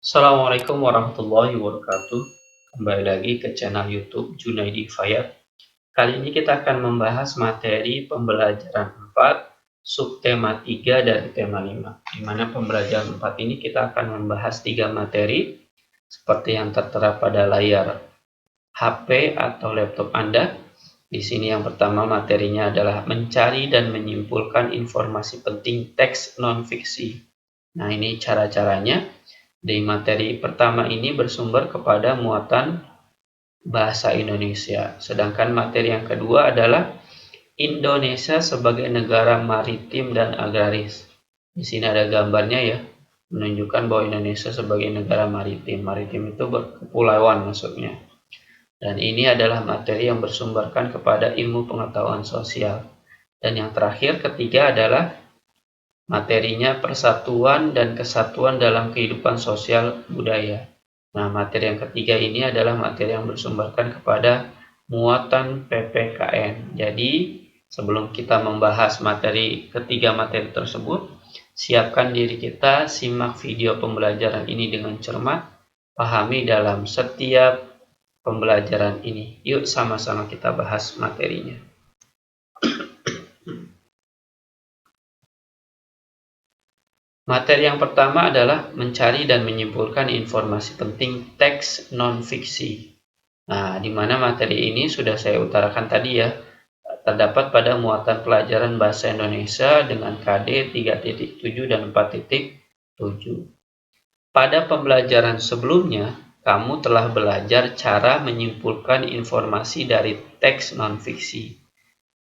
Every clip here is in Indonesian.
Assalamualaikum warahmatullahi wabarakatuh. Kembali lagi ke channel YouTube Junaidi Fayad. Kali ini kita akan membahas materi pembelajaran 4, subtema 3 dari tema 5. Di mana pembelajaran 4 ini kita akan membahas 3 materi seperti yang tertera pada layar HP atau laptop Anda. Di sini yang pertama materinya adalah mencari dan menyimpulkan informasi penting teks non-fiksi. Nah, ini cara-caranya. Di materi pertama ini bersumber kepada muatan bahasa Indonesia. Sedangkan materi yang kedua adalah Indonesia sebagai negara maritim dan agraris. Di sini ada gambarnya ya, menunjukkan bahwa Indonesia sebagai negara maritim. Maritim itu berkepulauan maksudnya. Dan ini adalah materi yang bersumberkan kepada ilmu pengetahuan sosial. Dan yang terakhir, ketiga adalah materinya persatuan dan kesatuan dalam kehidupan sosial budaya. Nah, materi yang ketiga ini adalah materi yang bersumberkan kepada muatan PPKN. Jadi, sebelum kita membahas ketiga materi tersebut, siapkan diri kita, simak video pembelajaran ini dengan cermat, pahami dalam setiap pembelajaran ini. Yuk sama-sama kita bahas materinya. Materi yang pertama adalah mencari dan menyimpulkan informasi penting teks non-fiksi. Nah, di mana materi ini sudah saya utarakan tadi ya, terdapat pada muatan pelajaran bahasa Indonesia dengan KD 3.7 dan 4.7. Pada pembelajaran sebelumnya, kamu telah belajar cara menyimpulkan informasi dari teks non-fiksi.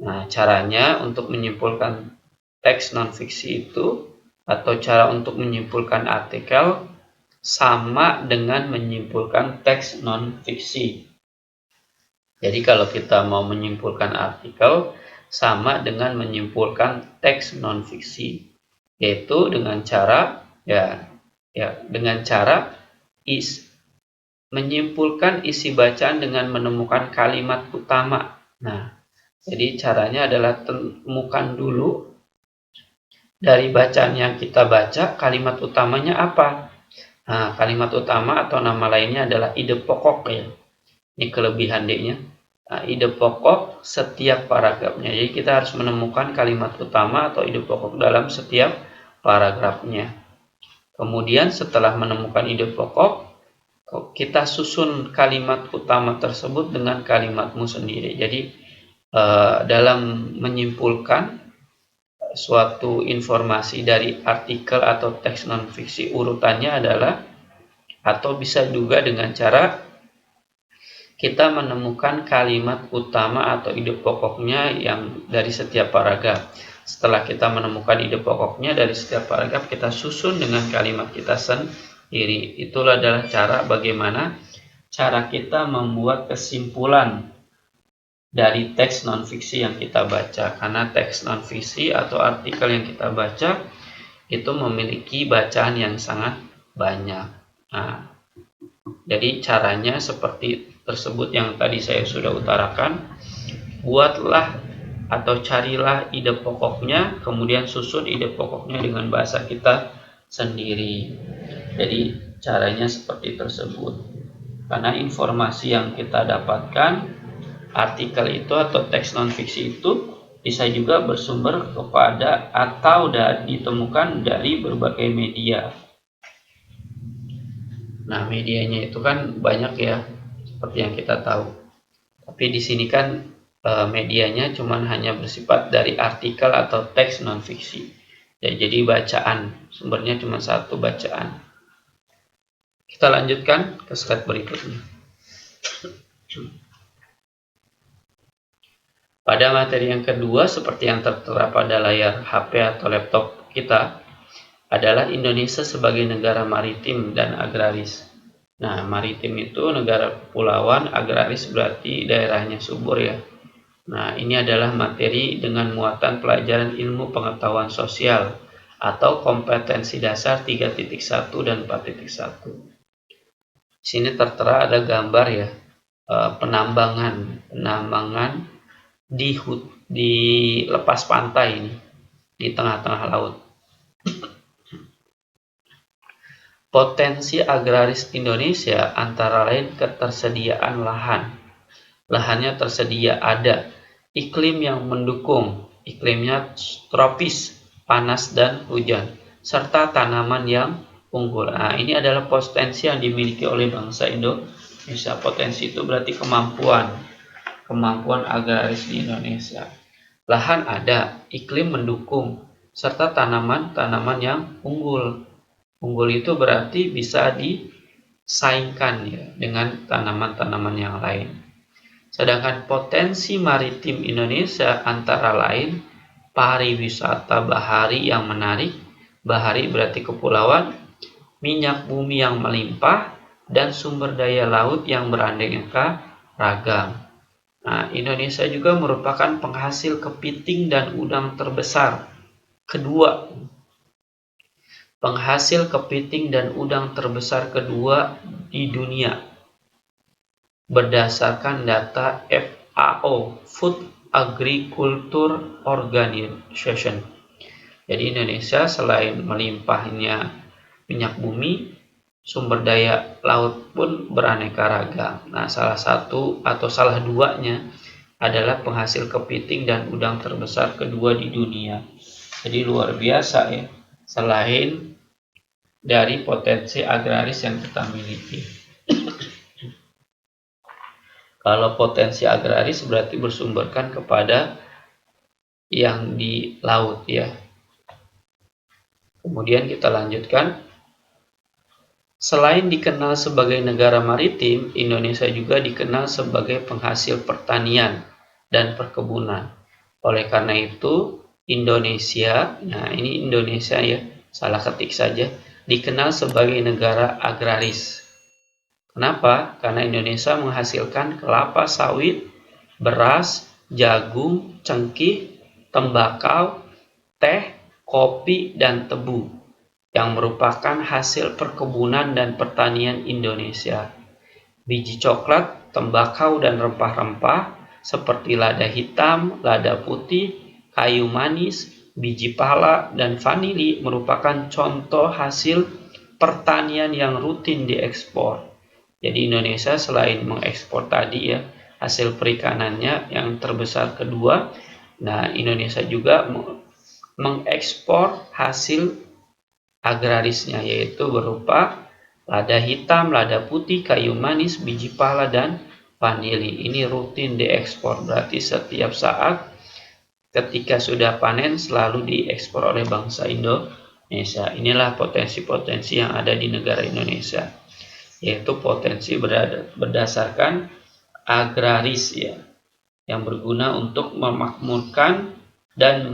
Nah, caranya untuk menyimpulkan teks non-fiksi itu atau cara untuk menyimpulkan artikel sama dengan menyimpulkan teks non-fiksi. Jadi kalau kita mau menyimpulkan artikel sama dengan menyimpulkan teks non-fiksi, yaitu dengan cara menyimpulkan isi bacaan dengan menemukan kalimat utama. Nah, jadi caranya adalah temukan dulu dari bacaan yang kita baca, kalimat utamanya apa? Nah, kalimat utama atau nama lainnya adalah ide pokok ya. Ini kelebihan D-nya. Nah, ide pokok setiap paragrafnya. Jadi kita harus menemukan kalimat utama atau ide pokok dalam setiap paragrafnya. Kemudian setelah menemukan ide pokok, kita susun kalimat utama tersebut dengan kalimatmu sendiri. Jadi dalam menyimpulkan suatu informasi dari artikel atau teks non-fiksi, urutannya adalah, atau bisa juga dengan cara kita menemukan kalimat utama atau ide pokoknya yang dari setiap paragraf. Setelah kita menemukan ide pokoknya dari setiap paragraf, kita susun dengan kalimat kita sendiri. Itulah adalah cara bagaimana cara kita membuat kesimpulan dari teks non-fiksi yang kita baca. Karena teks non-fiksi atau artikel yang kita baca itu memiliki bacaan yang sangat banyak. Nah, jadi caranya seperti tersebut yang tadi saya sudah utarakan. Buatlah atau carilah ide pokoknya, kemudian susun ide pokoknya dengan bahasa kita sendiri. Jadi caranya seperti tersebut. Karena informasi yang kita dapatkan, artikel itu atau teks non-fiksi itu bisa juga bersumber kepada atau ditemukan dari berbagai media. Nah, medianya itu kan banyak ya, seperti yang kita tahu. Tapi di sini kan medianya cuma hanya bersifat dari artikel atau teks non-fiksi. Ya, jadi bacaan, sumbernya cuma satu bacaan. Kita lanjutkan ke slide berikutnya. Pada materi yang kedua, seperti yang tertera pada layar HP atau laptop kita, adalah Indonesia sebagai negara maritim dan agraris. Nah, maritim itu negara kepulauan, agraris berarti daerahnya subur ya. Nah, ini adalah materi dengan muatan pelajaran ilmu pengetahuan sosial atau kompetensi dasar 3.1 dan 4.1. Di sini tertera ada gambar ya, penambangan di lepas pantai ini, di tengah-tengah laut. Potensi agraris Indonesia antara lain ketersediaan lahan. Lahannya tersedia, ada iklim yang mendukung, iklimnya tropis, panas dan hujan, serta tanaman yang unggul. Nah, ini adalah potensi yang dimiliki oleh bangsa Indonesia. Potensi itu berarti kemampuan agraris di Indonesia. Lahan ada, iklim mendukung, serta tanaman-tanaman yang unggul. Unggul itu berarti bisa disaingkan ya dengan tanaman-tanaman yang lain. Sedangkan potensi maritim Indonesia antara lain pariwisata bahari yang menarik, bahari berarti kepulauan, minyak bumi yang melimpah, dan sumber daya laut yang beraneka ragam. Nah, Indonesia juga merupakan penghasil kepiting dan udang terbesar kedua. Penghasil kepiting dan udang terbesar kedua di dunia berdasarkan data FAO, Food Agriculture Organization. Jadi Indonesia selain melimpahnya minyak bumi, sumber daya laut pun beraneka ragam. Nah, salah satu atau salah duanya adalah penghasil kepiting dan udang terbesar kedua di dunia. Jadi luar biasa ya, selain dari potensi agraris yang kita miliki. Kalau potensi agraris berarti bersumberkan kepada yang di laut ya. Kemudian kita lanjutkan. Selain dikenal sebagai negara maritim, Indonesia juga dikenal sebagai penghasil pertanian dan perkebunan. Oleh karena itu, Indonesia, nah ini Indonesia ya, salah ketik saja, dikenal sebagai negara agraris. Kenapa? Karena Indonesia menghasilkan kelapa sawit, beras, jagung, cengkih, tembakau, teh, kopi, dan tebu yang merupakan hasil perkebunan dan pertanian Indonesia. Biji coklat, tembakau, dan rempah-rempah seperti lada hitam, lada putih, kayu manis, biji pala, dan vanili merupakan contoh hasil pertanian yang rutin diekspor. Jadi Indonesia selain mengekspor tadi ya, hasil perikanannya yang terbesar kedua, nah Indonesia juga mengekspor hasil agrarisnya, yaitu berupa lada hitam, lada putih, kayu manis, biji pala, dan vanili. Ini rutin diekspor, berarti setiap saat ketika sudah panen selalu diekspor oleh bangsa Indonesia. Inilah potensi-potensi yang ada di negara Indonesia, yaitu potensi berdasarkan agraris ya, yang berguna untuk memakmurkan dan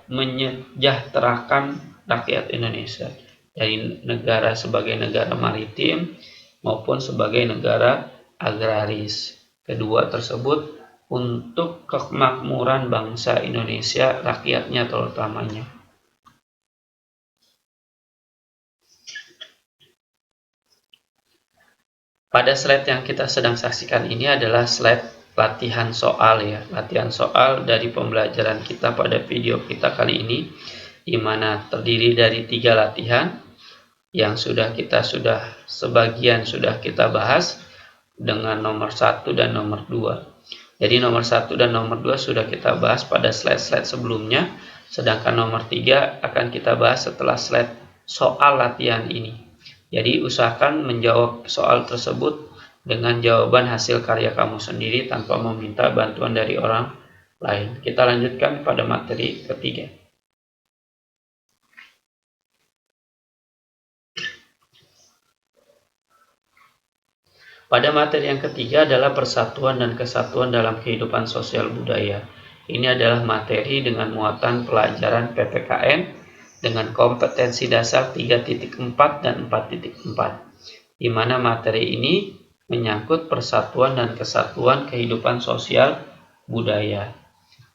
menyejahterakan rakyat Indonesia dari negara sebagai negara maritim maupun sebagai negara agraris. Kedua tersebut untuk kemakmuran bangsa Indonesia, rakyatnya terutamanya. Pada slide yang kita sedang saksikan ini adalah slide latihan soal ya, latihan soal dari pembelajaran kita pada video kita kali ini, di mana terdiri dari 3 latihan yang sebagian sudah kita bahas dengan nomor 1 dan nomor 2. Jadi nomor 1 dan nomor 2 sudah kita bahas pada slide-slide sebelumnya, sedangkan nomor 3 akan kita bahas setelah slide soal latihan ini. Jadi usahakan menjawab soal tersebut dengan jawaban hasil karya kamu sendiri tanpa meminta bantuan dari orang lain. Kita lanjutkan pada materi ketiga. Pada materi yang ketiga adalah persatuan dan kesatuan dalam kehidupan sosial budaya. Ini adalah materi dengan muatan pelajaran PPKN dengan kompetensi dasar 3.4 dan 4.4, di mana materi ini menyangkut persatuan dan kesatuan kehidupan sosial budaya.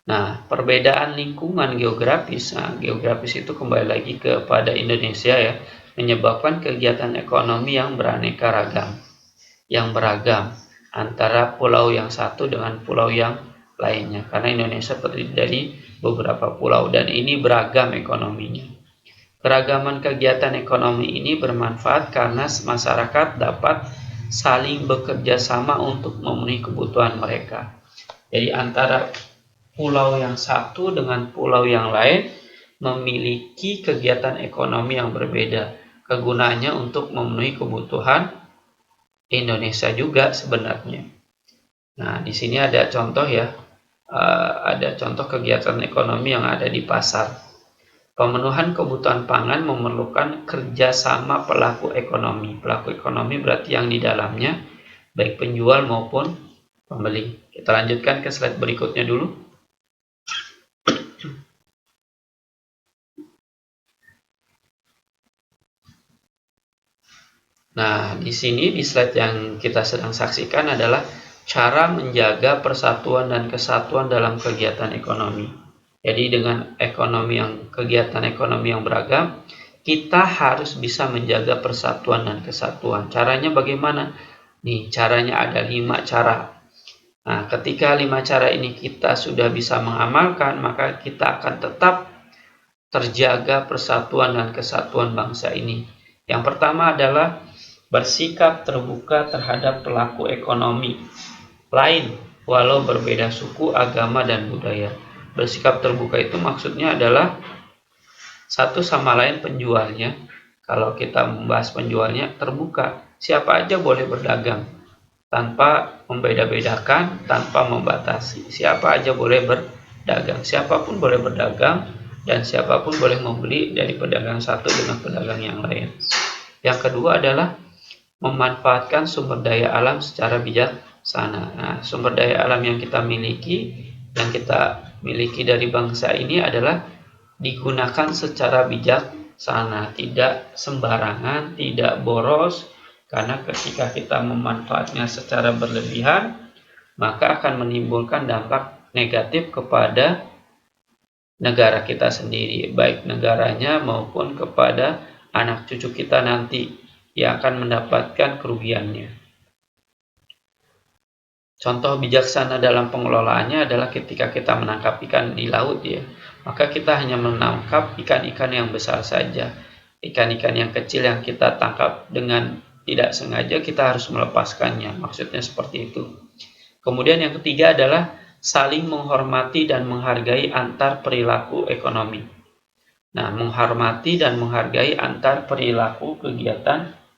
Nah, perbedaan lingkungan geografis. Nah, geografis itu kembali lagi kepada Indonesia ya, menyebabkan kegiatan ekonomi yang beraneka ragam, yang beragam antara pulau yang satu dengan pulau yang lainnya. Karena Indonesia terdiri dari beberapa pulau dan ini beragam ekonominya. Keragaman kegiatan ekonomi ini bermanfaat karena masyarakat dapat saling bekerja sama untuk memenuhi kebutuhan mereka. Jadi antara pulau yang satu dengan pulau yang lain memiliki kegiatan ekonomi yang berbeda. Kegunaannya untuk memenuhi kebutuhan Indonesia juga sebenarnya. Nah, di sini ada contoh ya, ada contoh kegiatan ekonomi yang ada di pasar. Pemenuhan kebutuhan pangan memerlukan kerjasama pelaku ekonomi. Pelaku ekonomi berarti yang di dalamnya, baik penjual maupun pembeli. Kita lanjutkan ke slide berikutnya dulu. Nah, di sini di slide yang kita sedang saksikan adalah cara menjaga persatuan dan kesatuan dalam kegiatan ekonomi. Jadi dengan kegiatan ekonomi yang beragam, kita harus bisa menjaga persatuan dan kesatuan. Caranya bagaimana? Nih, caranya ada 5 cara. Nah, ketika 5 cara ini kita sudah bisa mengamalkan, maka kita akan tetap terjaga persatuan dan kesatuan bangsa ini. Yang pertama adalah bersikap terbuka terhadap pelaku ekonomi lain, walau berbeda suku, agama, dan budaya. Bersikap terbuka itu maksudnya adalah satu sama lain penjualnya. Kalau kita membahas penjualnya, terbuka. Siapa aja boleh berdagang tanpa membeda-bedakan, tanpa membatasi. Siapa aja boleh berdagang. Siapapun boleh berdagang dan siapapun boleh membeli dari pedagang satu dengan pedagang yang lain. Yang kedua adalah memanfaatkan sumber daya alam secara bijaksana. Nah, sumber daya alam yang kita miliki dari bangsa ini adalah digunakan secara bijaksana, tidak sembarangan, tidak boros, karena ketika kita memanfaatnya secara berlebihan, maka akan menimbulkan dampak negatif kepada negara kita sendiri, baik negaranya maupun kepada anak cucu kita nanti yang akan mendapatkan kerugiannya. Contoh bijaksana dalam pengelolaannya adalah ketika kita menangkap ikan di laut ya, maka kita hanya menangkap ikan-ikan yang besar saja. Ikan-ikan yang kecil yang kita tangkap dengan tidak sengaja kita harus melepaskannya, maksudnya seperti itu. Kemudian yang ketiga adalah saling menghormati dan menghargai antar perilaku ekonomi. Nah, menghormati dan menghargai antar perilaku kegiatan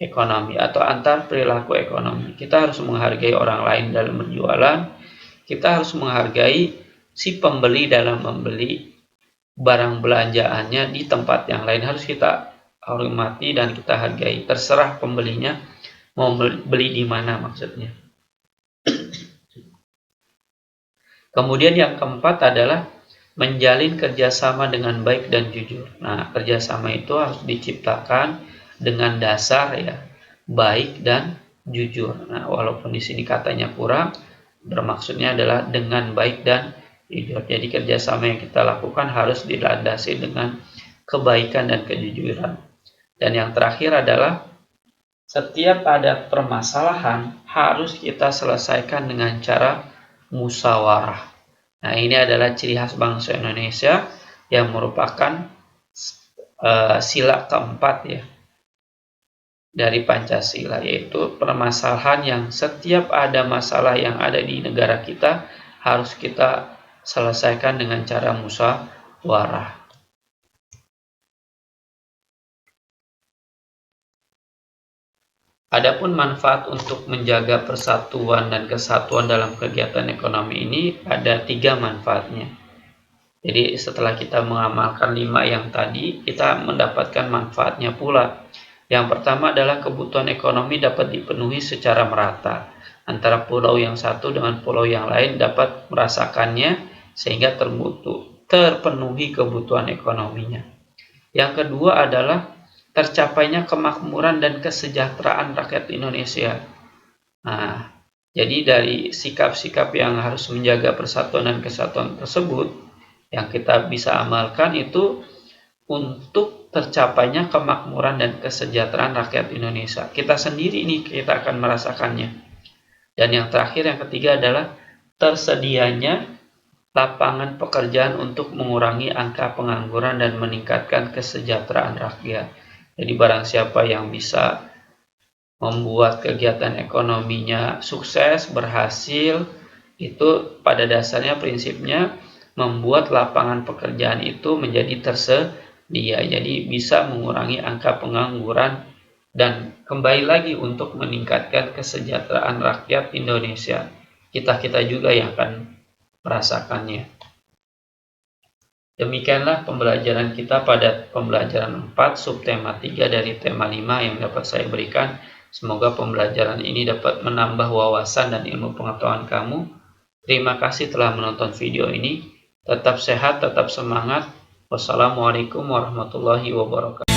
ekonomi atau antar perilaku ekonomi. Kita harus menghargai orang lain dalam berjualan. Kita harus menghargai si pembeli dalam membeli barang belanjaannya di tempat yang lain. Harus kita hormati dan kita hargai. Terserah pembelinya mau beli di mana maksudnya. Kemudian yang keempat adalah menjalin kerjasama dengan baik dan jujur. Nah, kerjasama itu harus diciptakan dengan dasar ya baik dan jujur. Nah, walaupun di sini katanya kurang, bermaksudnya adalah dengan baik dan jujur. Jadi kerjasama yang kita lakukan harus dilandasi dengan kebaikan dan kejujuran. Dan yang terakhir adalah setiap ada permasalahan harus kita selesaikan dengan cara musyawarah. Nah, ini adalah ciri khas bangsa Indonesia yang merupakan sila keempat ya dari Pancasila, yaitu permasalahan yang setiap ada masalah yang ada di negara kita harus kita selesaikan dengan cara musyawarah. Adapun manfaat untuk menjaga persatuan dan kesatuan dalam kegiatan ekonomi ini ada 3 manfaatnya. Jadi setelah kita mengamalkan 5 yang tadi, kita mendapatkan manfaatnya pula. Yang pertama adalah kebutuhan ekonomi dapat dipenuhi secara merata. Antara pulau yang satu dengan pulau yang lain dapat merasakannya sehingga terpenuhi kebutuhan ekonominya. Yang kedua adalah tercapainya kemakmuran dan kesejahteraan rakyat Indonesia. Nah, jadi dari sikap-sikap yang harus menjaga persatuan dan kesatuan tersebut, yang kita bisa amalkan itu untuk tercapainya kemakmuran dan kesejahteraan rakyat Indonesia. Kita sendiri ini kita akan merasakannya. Dan yang terakhir, yang ketiga adalah tersedianya lapangan pekerjaan untuk mengurangi angka pengangguran dan meningkatkan kesejahteraan rakyat. Jadi barang siapa yang bisa membuat kegiatan ekonominya sukses, berhasil, itu pada dasarnya prinsipnya membuat lapangan pekerjaan itu menjadi tersedia. Jadi bisa mengurangi angka pengangguran dan kembali lagi untuk meningkatkan kesejahteraan rakyat Indonesia. Kita juga yang akan merasakannya. Demikianlah pembelajaran kita pada pembelajaran 4 subtema 3 dari tema 5 yang dapat saya berikan. Semoga pembelajaran ini dapat menambah wawasan dan ilmu pengetahuan kamu. Terima kasih telah menonton video ini. Tetap sehat, tetap semangat. Wassalamualaikum warahmatullahi wabarakatuh.